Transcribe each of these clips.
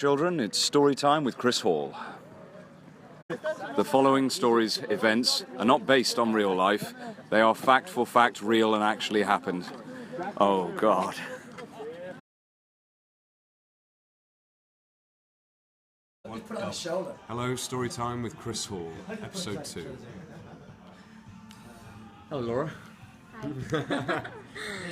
Children, it's story time with Chris Hall. The following stories, events, are not based on real life. They are fact for fact, real and actually happened. Oh, God. Hello, story time with Chris Hall, episode 2. Hello, Laura. Hi.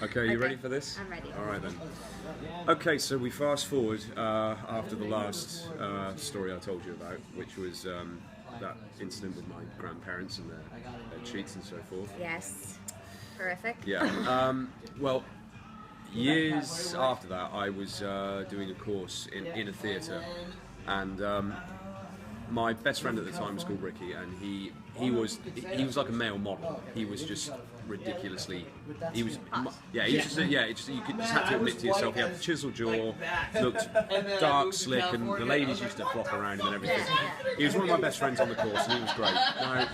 Okay, you ready for this? I'm ready. All right then. Okay, so we fast forward after the last story I told you about, which was that incident with my grandparents and their cheats and so forth. Yes. Horrific. Yeah. Well, years after that, I was doing a course in a theatre, and my best friend at the time was called Ricky, and he was like a male model. He was just ridiculously. He was yeah. He was just you could just have to admit to yourself he had the chisel jaw, looked dark, slick, and the ladies used to flop around him and everything. He was one of my best friends on the course, and he was great. Now,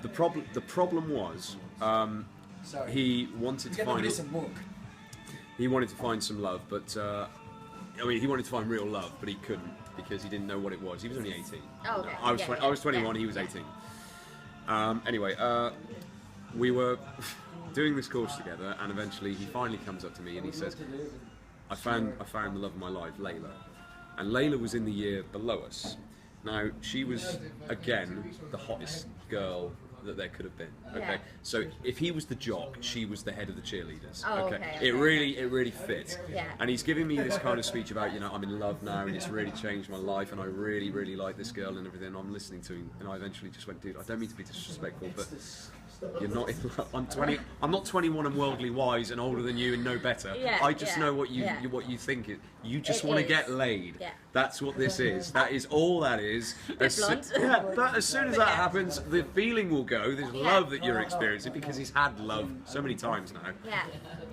the problem was he wanted to find some love, but he wanted to find real love, but he couldn't because he didn't know what it was. He was only 18. Oh, okay. I was 21. He was 18. Anyway, we were doing this course together, and eventually he finally comes up to me and he says, I found the love of my life, Layla. And Layla was in the year below us. Now, she was, again, the hottest girl that there could have been. Okay, Yeah. so if he was the jock, she was the head of the cheerleaders. Oh, okay. okay. It really fit. Yeah. And he's giving me this kind of speech about, I'm in love now, and it's really changed my life, and I really like this girl and everything. I'm listening to him, and I eventually just went, dude, I don't mean to be disrespectful, but you're not in love. I'm not 21 and worldly wise and older than you and know better. Yeah, I just know what you yeah. what you think it. You just It want to is. get laid. Yeah. That's what this is. That is all that is. blunt. But as soon as that happens, the feeling will go. There's love that you're experiencing because he's had love so many times now. Yeah.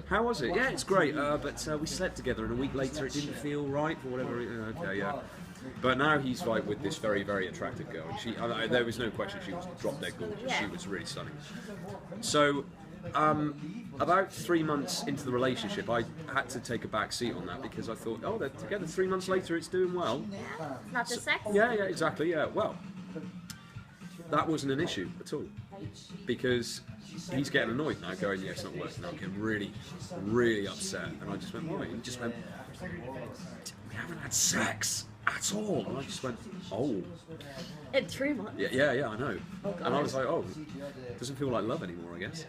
How was it? Yeah, it's great. But we slept together, and a week later it didn't feel right for whatever. Okay, yeah. But now he's like with this very attractive girl, and there was no question she was drop dead gorgeous. Yeah. She was really stunning. So, about 3 months into the relationship, I had to take a back seat on that because I thought, oh, they're together 3 months later, it's doing well. Yeah. It's not just sex. Yeah, exactly. Yeah, well, that wasn't an issue at all because he's getting annoyed now, going, yeah, it's not working out. I'm getting really upset, and I just went, why? He just went, we haven't had sex at all. And I just went, oh. In 3 months. Yeah, I know. And I was like, oh, it doesn't feel like love anymore, I guess.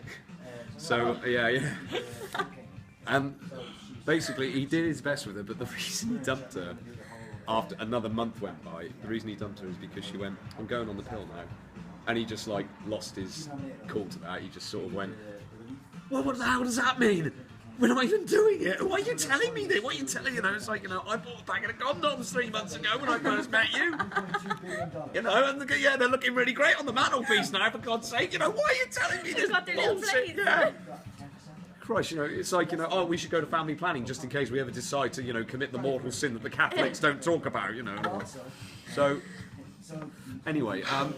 So, yeah. And basically, he did his best with her, but the reason he dumped her, after another month went by, the reason he dumped her is because she went, I'm going on the pill now. And he just, lost his cool to that. He just sort of went, well, what the hell does that mean? We're not even doing it. Why are you telling me this? What are you telling me? It's like, I bought a packet of condoms 3 months ago when I first met you. And they're looking really great on the mantelpiece now, for God's sake. Why are you telling me this got their little bullshit? place. Yeah. Christ, it's like, oh, we should go to family planning just in case we ever decide to, commit the mortal sin that the Catholics don't talk about, So, anyway, I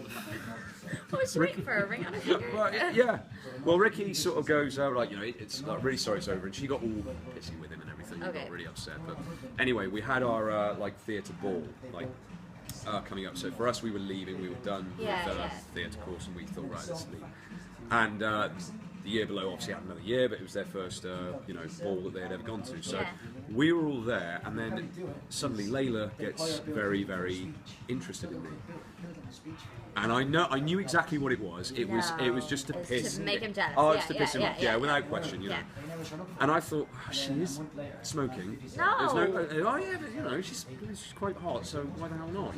was waiting for a ring on her finger. Well, yeah. Well, Ricky sort of goes, it's like, really sorry it's over, and she got all pissy with him and everything. He Okay. got really upset. But anyway, we had our theatre ball coming up. So for us, we were leaving. We were done with the theatre course, and we thought, right, let's leave. And the year below obviously had another year, but it was their first ball that they had ever gone to. So we were all there, and then suddenly Layla gets very interested in me. And I knew exactly what it was. It was just to piss. To make him jealous. Oh, it's to piss him off. Yeah, without question, Yeah. And I thought, she is smoking. No. But, she's quite hot, so why the hell not?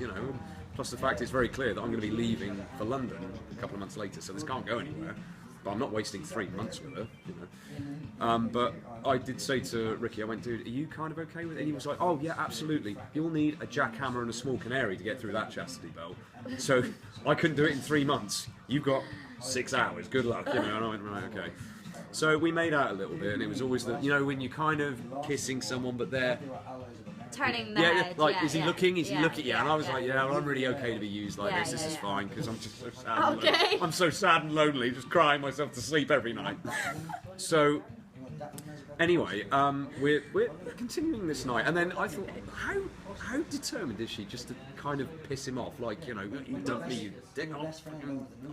Plus the fact it's very clear that I'm going to be leaving for London a couple of months later, so this can't go anywhere. But I'm not wasting 3 months with her, But I did say to Ricky, I went, dude, are you kind of okay with it? And he was like, oh yeah, absolutely. You'll need a jackhammer and a small canary to get through that chastity belt. So I couldn't do it in 3 months. You've got 6 hours. Good luck, And I went, right, okay. So we made out a little bit, and it was always when you're kind of kissing someone, but they're turning the head. Is he looking? Is he looking? Yeah, and I was like, yeah. well, I'm really okay to be used like this. This is fine because I'm just so sad. Okay. And I'm so sad and lonely, just crying myself to sleep every night. So Anyway, we're continuing this night, and then I thought, how determined is she just to kind of piss him off? Like, you know, you dump me, you dick,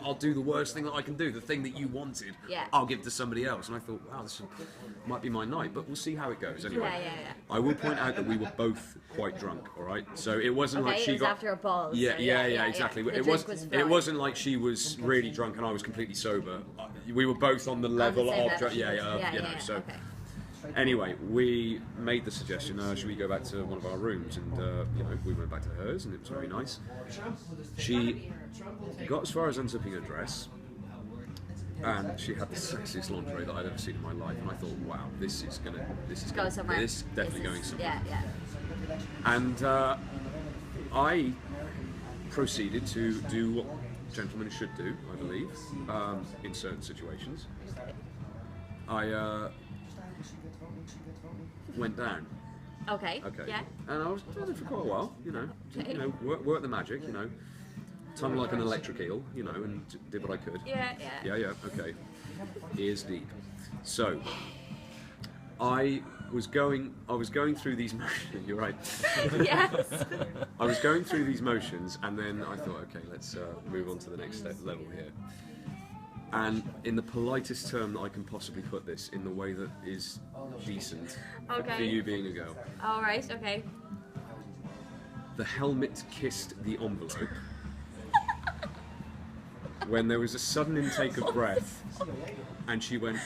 I'll do the worst thing that I can do, the thing that you wanted, Yeah. I'll give to somebody else. And I thought, wow, this might be my night, but we'll see how it goes. Anyway, Yeah. I will point out that we were both quite drunk, all right? So it wasn't Okay, like she it was got after a ball. Yeah, so exactly. The It drink was it flowing. wasn't like she was really drunk and I was completely sober. We were both on the level same of level. you know. So Okay. anyway, we made the suggestion: should we go back to one of our rooms? And you know, we went back to hers, and it was very nice. She got as far as unzipping her dress, and she had the sexiest lingerie that I'd ever seen in my life. And I thought, wow, this is somewhere. definitely going somewhere. Yeah. And I proceeded to do what gentlemen should do, I believe, in certain situations. I went down. Okay. Yeah. And I was doing it for quite a while, you know. Okay. You know, work the magic, you know. Tongue like an electric eel, you know, and did what I could. Yeah. Yeah, okay. Ears deep. So, I was going through these motions, you're right. Yes. I was going through these motions, and then I thought, okay, let's move on to the next level here. And in the politest term that I can possibly put this, in the way that is decent for you being a girl. All right. Okay. The helmet kissed the envelope when there was a sudden intake of breath, and she went,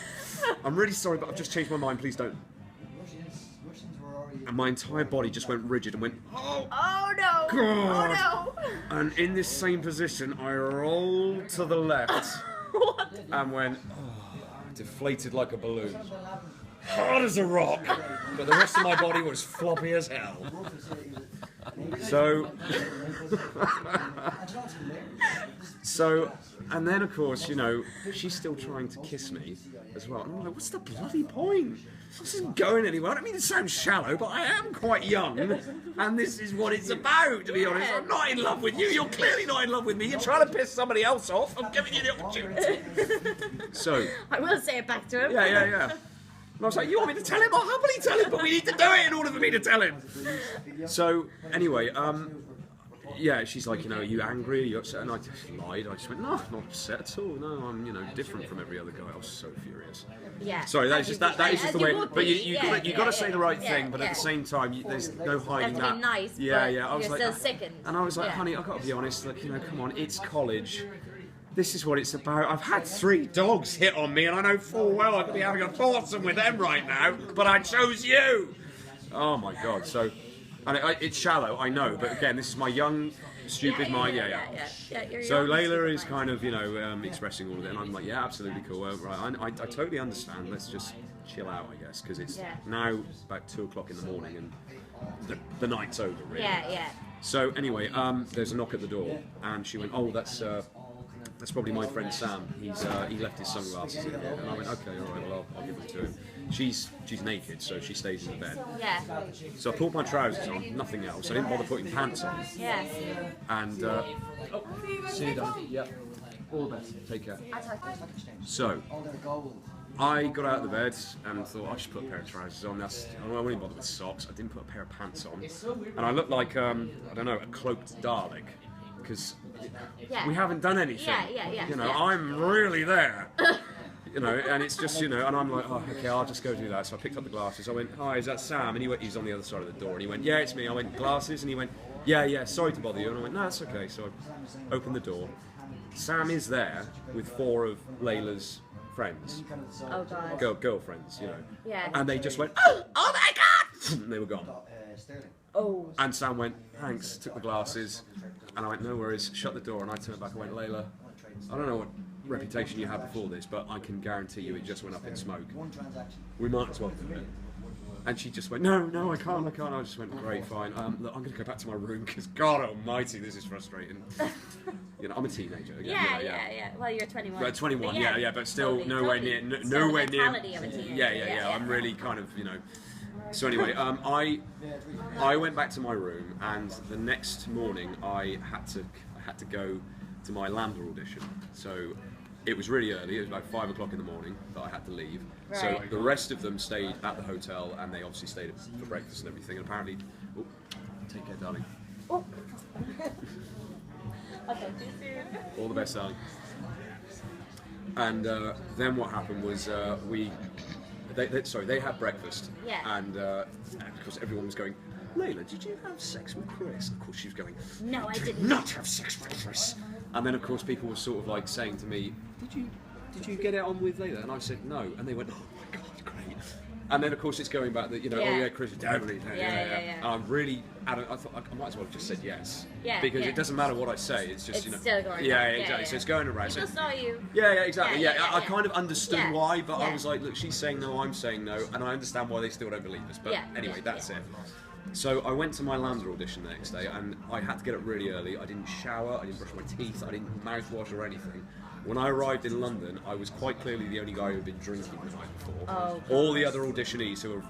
"I'm really sorry, but I've just changed my mind, please don't." And my entire body just went rigid and went, "Oh, no! God!" Oh no! And in this same position, I rolled to the left and went, deflated like a balloon, hard as a rock, but the rest of my body was floppy as hell. So, and then of course, you know, she's still trying to kiss me as well. And I'm like, what's the bloody point? This isn't going anywhere. I don't mean to sound shallow, but I am quite young, and this is what it's about, to be honest. I'm not in love with you. You're clearly not in love with me. You're trying to piss somebody else off. I'm giving you the opportunity. So, I will say it back to him. yeah. And I was like, you want me to tell him? I'll happily tell him, but we need to do it in order for me to tell him. So, anyway, yeah, she's like, you know, are you angry? Are you upset? And I just lied. I just went, no, I'm not upset at all. No, I'm, you know, different from every other guy. I was so furious. Yeah. Sorry, that is just that is just the way. But you got to say the right thing. But yeah. at the same time, there's no hiding That's that. nice, Yeah. but I was you're like, still sickened. and I was like, Yeah. honey, I've got to be honest. Like, you know, come on, it's college. This is what it's about. I've had 3 dogs hit on me, and I know full well I could be having a foursome with them right now. But I chose you. Oh my God. So, and it's shallow, I know. But again, this is my young, stupid mind. Yeah. You're So young. Layla is kind of, you know, expressing all of it, and I'm like, yeah, absolutely cool. Right, I totally understand. Let's just chill out, I guess, because it's now about 2 o'clock in the morning, and the night's over, really. Yeah. So anyway, there's a knock at the door, and she went, oh, that's probably my friend Sam. He left his sunglasses in here, and I went, okay, all right, well, I'll give them to him. She's naked, so she stays in the bed. Yeah. So I pulled my trousers on, nothing else. I didn't bother putting pants on. Yeah. And see you, Dan. Yep. All the best. Take care. So I got out of the bed and thought I should put a pair of trousers on. I wouldn't bother with socks. I didn't put a pair of pants on, and I looked like I don't know, a cloaked Dalek, because we haven't done anything. Yeah. You know, I'm really there. You know, and it's just, you know, and I'm like, oh, okay, I'll just go do that. So I picked up the glasses. I went, hi, is that Sam? And he went, he's on the other side of the door. And he went, yeah, it's me. I went, glasses? And he went, yeah, sorry to bother you. And I went, no, that's okay. So I opened the door. Sam is there with 4 of Layla's friends. Oh God. Girlfriends, you know. Yeah. And they just went, oh my God! And they were gone. Oh. And Sam went, thanks, took the glasses. And I went, no worries, shut the door. And I turned back and went, Layla, I don't know what reputation you had before this, but I can guarantee you it just went up in smoke. We might as well do it. And she just went, no, I can't. I just went, great, fine. Look, I'm going to go back to my room because God almighty, this is frustrating. You know, I'm a teenager. Yeah. Well, you're 21. But 21, But but still totally. nowhere near. Still Nowhere the near. mentality of a teenager. Yeah. I'm really kind of, you know. So anyway, I went back to my room, and the next morning I had to go to my Lambda audition. So it was really early. It was about 5 o'clock in the morning that I had to leave. Right. So the rest of them stayed at the hotel, and they obviously stayed for breakfast and everything. And apparently, oh, take care, darling. Oh. I'll talk to you soon. All the best, darling. And then what happened was they had breakfast. Yeah. And because everyone was going, Layla, did you have sex with Chris? And of course she was going, No, I did didn't. not have sex with Chris. And then of course people were sort of like saying to me, did you get it on with Layla? And I said no. And they went, oh my God, great. And then of course it's going back that, you know, Yeah. oh yeah, Chris, definitely. Yeah. And I'm really adamant. I thought I might as well have just said yes. Yeah, Because yeah. it doesn't matter what I say. It's just, It's you know. still going yeah, around. exactly. Yeah, yeah. So it's going around. People So, saw you. yeah, exactly. Yeah, I yeah. kind of understood Yeah. why, but I Yeah. was like, look, she's saying no, I'm saying no, and I understand why they still don't believe us. But Yeah, anyway, yeah, that's yeah. it. So I went to my Lander audition the next day, and I had to get up really early. I didn't shower, I didn't brush my teeth, I didn't mouthwash or anything. When I arrived in London, I was quite clearly the only guy who had been drinking the night before. Oh, all the other auditionees who were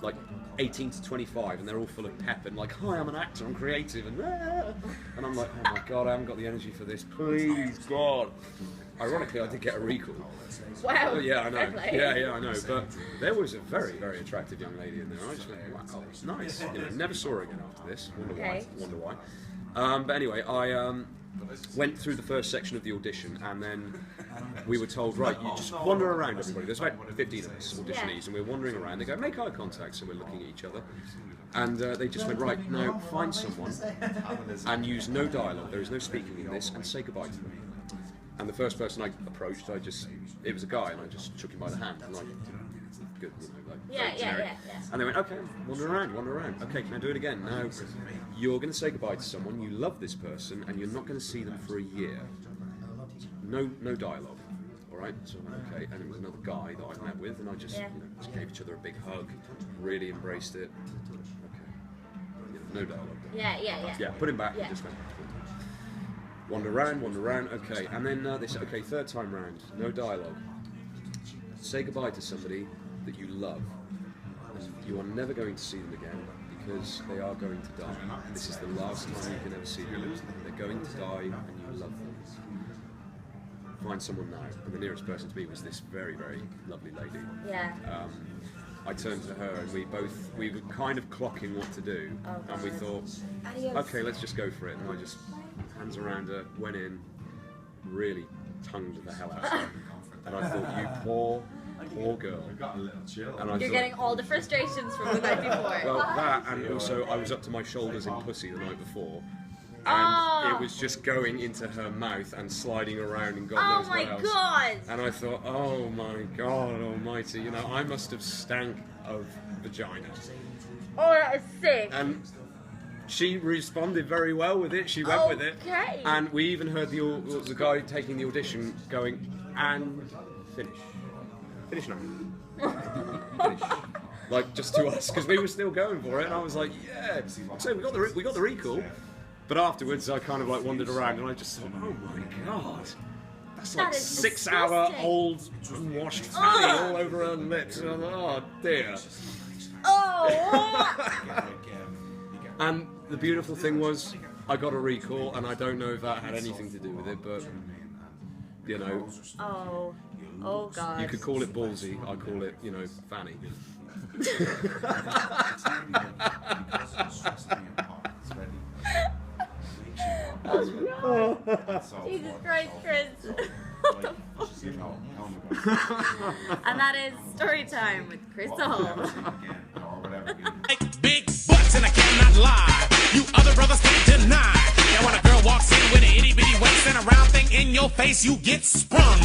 like 18 to 25, and they're all full of pep and like, hi, I'm an actor, I'm creative, and I'm like, oh my God, I haven't got the energy for this, please, God. Ironically, I did get a recall. Wow. Oh, yeah, I Fair know. play. Yeah, I know. But there was a very, very attractive young lady in there. I just went, wow, nice. You know, never saw her again after this. Okay. Wonder why. But anyway, I went through the first section of the audition, and then we were told, right, you just wander around, everybody. There's about 15 of us auditionees, and we're wandering around. They go, make eye contact, so we're looking at each other. And they just went, right, now find someone and use no dialogue. There is no speaking in this, and say goodbye to them. And the first person I approached, it was a guy, and I just shook him by the hand, and like, good, you know, like, Yeah, very generic. yeah. And they went, okay, wander around. Okay, can I do it again? Now, you're going to say goodbye to someone, you love this person, and you're not going to see them for a year. No dialogue, all right? So I went, okay, and it was another guy that I met with, and I just, just gave each other a big hug, really embraced it. Okay, no dialogue. Yeah. Put him back, Yeah. and just went, wander around, okay. And then they said, okay, third time round, no dialogue. Say goodbye to somebody that you love. And you are never going to see them again because they are going to die. This is the last time you can ever see them. They're going to die and you love them. Find someone now. And the nearest person to me was this very, very lovely lady. Yeah. I turned to her and we were kind of clocking what to do. Oh, And we thought, Adios. okay, let's just go for it. And I just, hands around her, went in, really tongued the hell out of her. And I thought, you poor girl. And I You're getting all the frustrations from the night before. well, that, and also I was up to my shoulders in pussy the night before. And it was just going into her mouth and sliding around and God knows what else. Oh my God! And I thought, oh my God almighty, you know, I must have stank of vagina. Oh, that is sick. And she responded very well with it. She went with it. Okay. And we even heard the guy taking the audition going, and finish. Finish now. Finish. Like, just to us, because we were still going for it. And I was like, yeah. So we got the recall. But afterwards, I kind of like wandered around and I just thought, oh my God. That's like That is 6 hour disgusting. old unwashed fatty all over her lips. And oh dear. Oh! And the beautiful thing was, I got a recall, and I don't know if that had anything to do with it, but you know, Oh God. you could call it ballsy. I call it, you know, fanny. Jesus Christ, Chris. And that is story time with Chris Hall. Big butts and I cannot lie. You other brothers can't deny. Now when a girl walks in with an itty bitty waist and a round thing in your face, you get sprung.